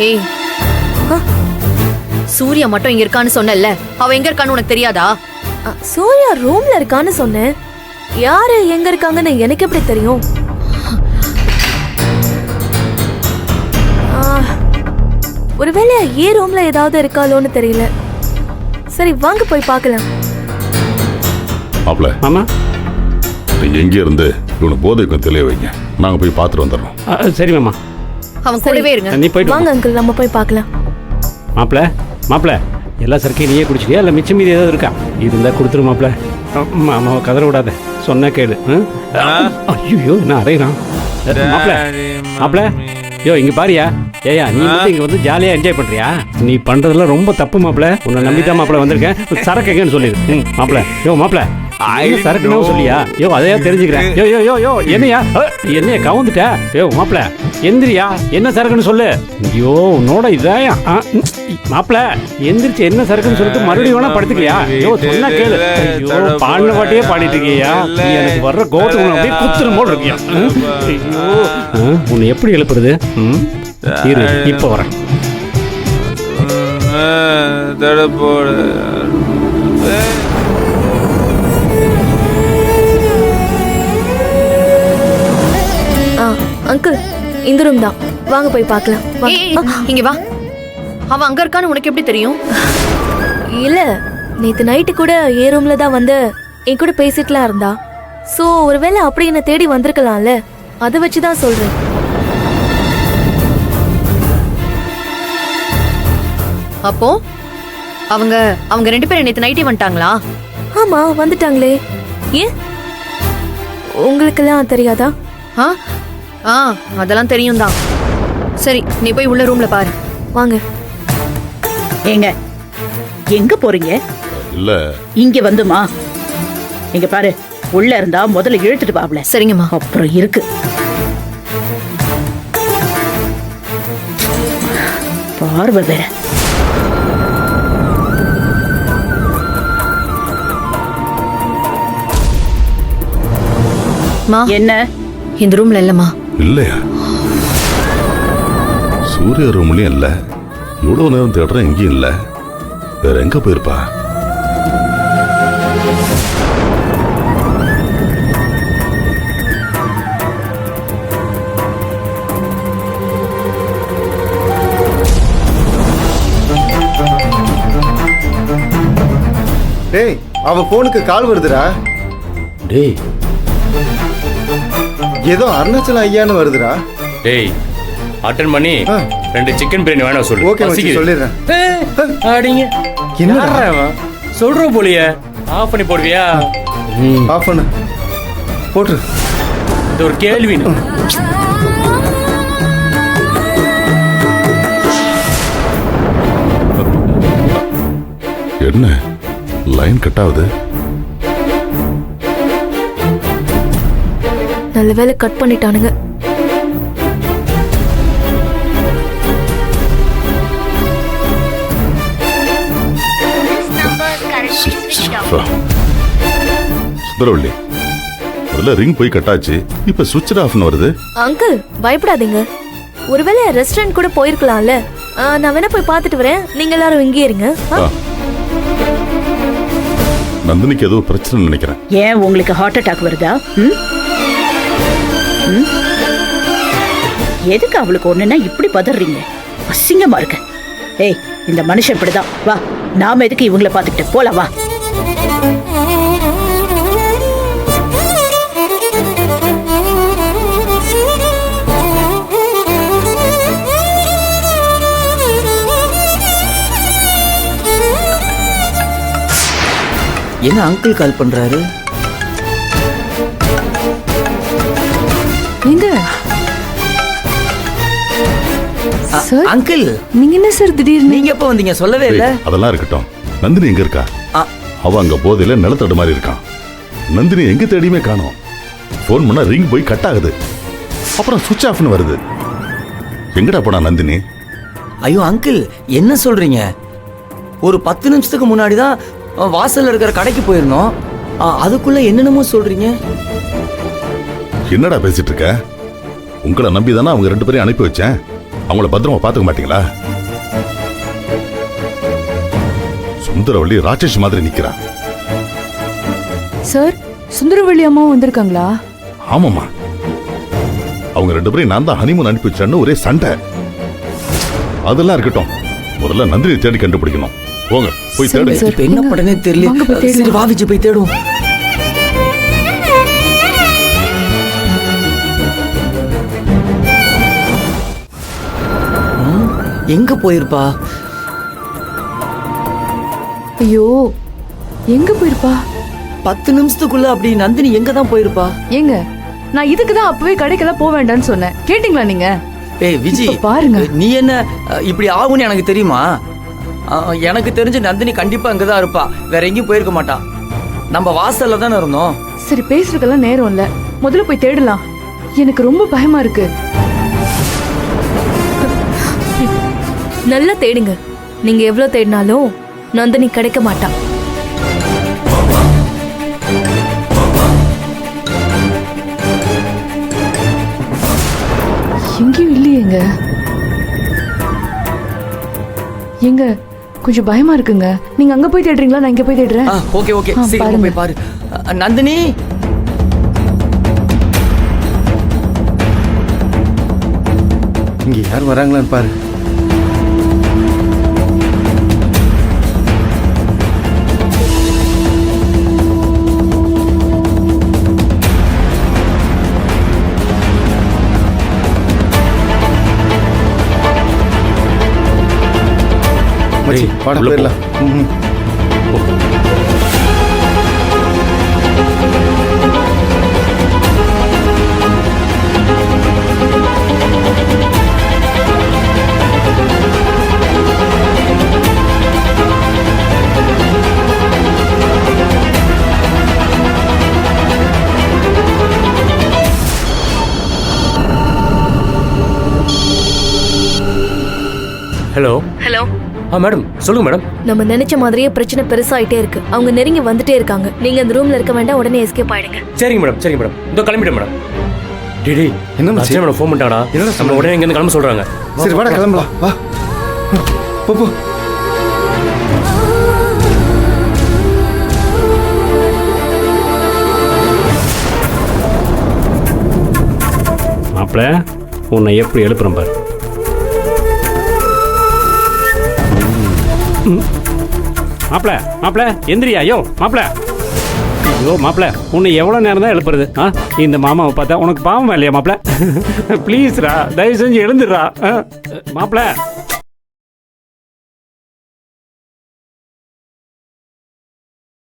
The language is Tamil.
ஏய், சூர்யா மட்டும் இங்க இருக்கான்னு சொன்னல, அவ எங்க இருக்கான்னு உனக்கு தெரியாதா? சூர்யா ரூம்ல இருக்கான்னு சொன்னேன். யாரு எங்க இருக்காங்கன்னு எனக்கு எப்படி தெரியும்? ஒருவேளை ரூம்ல ஏதாவது இருக்காளோன்னு தெரியல. சரி வாங்க போய் பார்க்கலாம். மாப்ள, மாமா நீங்க எங்க இருந்து இவனை போதைக்கு தெளிய வைங்க. நாங்க போய் பார்த்துட்டு வந்துடுறோம். சரி மாமா, அவன் கூடவே இருங்க. நீ போயிட்டு வாங்க அங்கிள், நம்ம போய் பார்க்கலாம். மாப்பிள எல்லா சரக்கையும் நீயே குடிச்சிட்டியா இல்லை மிச்சம் மீதி ஏதாவது இருக்கா? இருந்தா கொடுத்துரு மாப்பிள. மாமாவை கதற விடாத, சொன்னா கேளு. ஐயோ நான் அறையிறான். மாப்பிள யோ இங்க பாரியா. ஏயா நீ வந்து இங்க வந்து ஜாலியா என்ஜாய் பண்றியா? நீ பண்றதுல ரொம்ப தப்பு மாப்பிள. உன்னை நம்பித்தான் மாப்பிள வந்திருக்கேன். சரக்கு எங்கன்னு சொல்லிடு. மாப்பிள யோ மாப்பிள சரக்குன்னு சொல்லியா? யோ அதையா தெரிஞ்சுக்கிறேன். யோ யோ யோ யோ என்னையா என்னைய கவுந்துட்ட? யோ மாப்பிள எந்திரியா, என்ன சரக்குன்னு சொல்லு. ஐயோ உன்னோட இதாயா மாப்பிள எந்திரிச்சு என்ன சரக்குன்னு சொல்லிட்டு மறுபடியும் வேணா படுத்துக்கலையா? யோ சொன்னா கேளு. ஐயோ பாடின பாட்டியே பாடிட்டு இருக்கியா? நீ எனக்கு வர்ற கோவத்துக்கு உன்னை அப்படியே குத்துரும் போல் இருக்கியா? ஐயோ உன்னை எப்படி எழுப்புறது? இரு இப்ப வரேன். அங்கிள் இந்த ரூம் தான், வாங்க போய் பார்க்கலாம். இங்க வா. அவ அங்க இருக்கான்னு உனக்கு எப்படி தெரியும்? இல்ல நேத்து நைட்டு கூட ரூம்ல தான் வந்து என் கூட பேசிட்டுலாம் இருந்தா. சோ ஒருவேளை அப்படி என்ன தேடி வந்திருக்கலாம்ல, அதை வச்சுதான் சொல்றேன். அப்போ அவங்க அவங்க 2 பேரும் நேத்து நைட்டே வந்துட்டாங்களா? ஆமா வந்துட்டாங்களே. ஏன் உங்களுக்கெல்லாம் தெரியாதா? அதெல்லாம் தெரியும் தான். சரி நீ போய் உள்ள ரூம்ல பாரு. வாங்க. ஏங்க எங்க போறீங்க? இல்ல இங்க வந்துமா. இங்க பாரு, உள்ள இருந்தா முதல்ல இழுத்துட்டு பாவல. சரிங்கம்மா. அப்புறம் இருக்கு பார்வை வேற. என்ன இந்த ரூம்ல இல்லம்மா. இல்லையா? சூர்யா ரூம்லயும் இல்ல. இவ்வளவு நேரம் தேடுறேன், எங்கேயும் இல்ல. வேற எங்க போயிருப்பா? டேய் அவ போனுக்கு கால் வருதுடா. டேய் ஏதோ அருணாச்சலம் ஐயான்னு வருதுடா. டேய் அட்டன் பண்ணி 2 சிக்கன் பிரியாணி வேணா சொல்லு. ஓகே மச்சி, சொல்லிடுறேன். அடிங்க என்னடா சொல்றோம் போலியே. ஆஃப் பண்ணி போடுவியா? ஆஃப் பண்ணு, போட்டு. இது ஒரு கேள்வி. என்ன லைன் கட் ஆகுது? நல்ல வேலை கட் பண்ணிட்டானுங்க. சுந்தரவள்ளி, முதல்ல ரிங் போய் கட்டாச்சு, இப்ப சுவிட்ச் ஆஃப்னு வருது. அங்கிள் பயப்படாதீங்க, ஒருவேளை ரெஸ்டாரண்ட் கூட போயிருக்கலாம்ல. நான் வேணா போய் பார்த்துட்டு வரேன், நீங்க எல்லாரும் இங்கே இருங்க. நந்தினிக்கு ஏதோ பிரச்சனை நினைக்கிறேன். ஏன் உங்களுக்கு ஹார்ட் அட்டாக் வருதா? எதுக்கு அவளுக்கு ஒண்ணுன்னா இப்படி பதறீங்க? அசிங்கமா இருக்கு. ஏய் இந்த மனுஷன் இப்படிதான். வா நாம எதுக்கு இவங்கள பாத்துக்கிட்டு போலாம் வா. என்ன அங்கிள் கால் பண்றாரு? நீங்க அங்கிள் நீங்க என்ன சார் திடீர்னு? நீங்க எப்ப வந்தீங்க? சொல்லவே இல்ல. அதெல்லாம் இருக்கட்டும். நந்தினி எங்க இருக்கா? அவ அங்க போதையில நிலத்தடு மாதிரி இருக்கான். நந்தினி எங்க தேடியுமே காணோம். போன் பண்ணா ரிங் போய் கட் ஆகுது, அப்புறம் சுவிட்ச் ஆஃப்னு வருது. எங்கடா போனா நந்தினி? ஐயோ அங்கிள் என்ன சொல்றீங்க? ஒரு 10 நிமிஷத்துக்கு முன்னாடி தான் வாசல்ல இருக்கிற கடைக்கு போயிருந்தோம். அதுக்குள்ள என்னென்னமோ சொல்றீங்க. என்னடா பேசிட்டு இருக்க? உங்களை நம்பி தானே அவங்க 2 பேரையும் அனுப்பி வச்சேன். அவங்கள பத்திரமா பாத்துக்க மாட்டீங்களா? சுந்தரவள்ளி ராட்சசி மாதிரி நிக்கிறா. சார், சுந்தரவள்ளி அம்மாவும் வந்திருக்காங்களா? ஆமாமா, அவங்க 2 பேரையும் நான் தான் ஹனிமூன் அனுப்பி வச்சேன்னு ஒரே சண்டை. அதெல்லாம் இருக்கட்டும், முதல்ல நந்தினி தேடி கண்டுபிடிக்கணும். போங்க போய் தேடுங்க. இப்ப என்ன பண்ணனே தெரியல. வாங்க போய் தேடலாம். சரி வா விஜய் போய் தேடுவோம். எங்க போயிருப்பா? ஐயோ, எங்க போயிருப்பா? 10 நிமிஷத்துக்குள்ள அப்படி நந்தினி எங்க தான் போயிருப்பா? ஏங்க, நான் இதுக்கு தான் அப்பவே கடைக்கெல்லாம் போக வேண்டாம்னு சொன்னேன். கேட்டிங்களா நீங்க? ஏய் விஜி, இப்ப பாருங்க. நீ என்ன இப்படி ஆகும்னு எனக்கு தெரியுமா? எனக்கு தெரிஞ்ச நந்தினி கண்டிப்பா அங்கதான் இருப்பா, வேற எங்கேயும் போயிருக்க மாட்டா. நம்ம வாசல்ல தானே இருந்தோம். சரி, பேசுறதுக்கெல்லாம் நேரம் இல்ல, முதல்ல போய் தேடலாம். எனக்கு ரொம்ப பயமா இருக்கு. நல்லா தேடுங்க. நீங்க எவ்வளவு தேடினாலும் நந்தினி கிடைக்க மாட்டா. எங்கேயும் இல்லையேங்க. எங்க கொஞ்சம் பயமா இருக்குங்க. நீங்க அங்க போய் தேடுறீங்களா? நான் இங்க போய் தேடுறேன். ஓகே ஓகே, ஆ, சீக்கிரம் பாருங்க. போய் பாரு. நந்தினி, இங்க யார் வராங்களான்னு பாரு. மச்சி, வாடா உள்ள போ. போயிடலாம். ம். ஹலோ ஹலோ, மேடம் சொல்லுங்க மேடம். நம்ம நினைச்ச மாதிரியே பிரச்சனை பெருசாயிட்டே இருக்கு. அவங்க நெருங்கி வந்துட்டே இருக்காங்க. நீங்க அந்த ரூம்ல இருக்க வேண்டாம், உடனே எஸ்கேப் ஆயிடுங்க. சரிங்க மேடம். இதோ கிளம்பிட்டேன் மேடம். டிடி என்ன மச்சி? அர்ச்சனா மேடம் ஃபோன் பண்ணிட்டாடா. என்னடா நம்ம சொன்னாங்க? உடனே இங்கேருந்து கிளம்ப சொல்றாங்க. சரி வாடா கிளம்பலாம். வா போ போ. மாப்பிள்ள, உன்னை எப்படி எழுப்புறேன் பாரு. மாப்பிள்ள எந்திரியா. ஐயோ மாப்பிள்ள, ஐயோ மாப்பிள்ள, உன்னை எவ்வளோ நேரம் தான் எழுப்புறது? இந்த மாமாவை பார்த்தா உனக்கு பாவம் இல்லையா மாப்பிள்ள? ப்ளீஸ்ரா, தயவு செஞ்சு எழுந்துடுறா மாப்பிள்ள.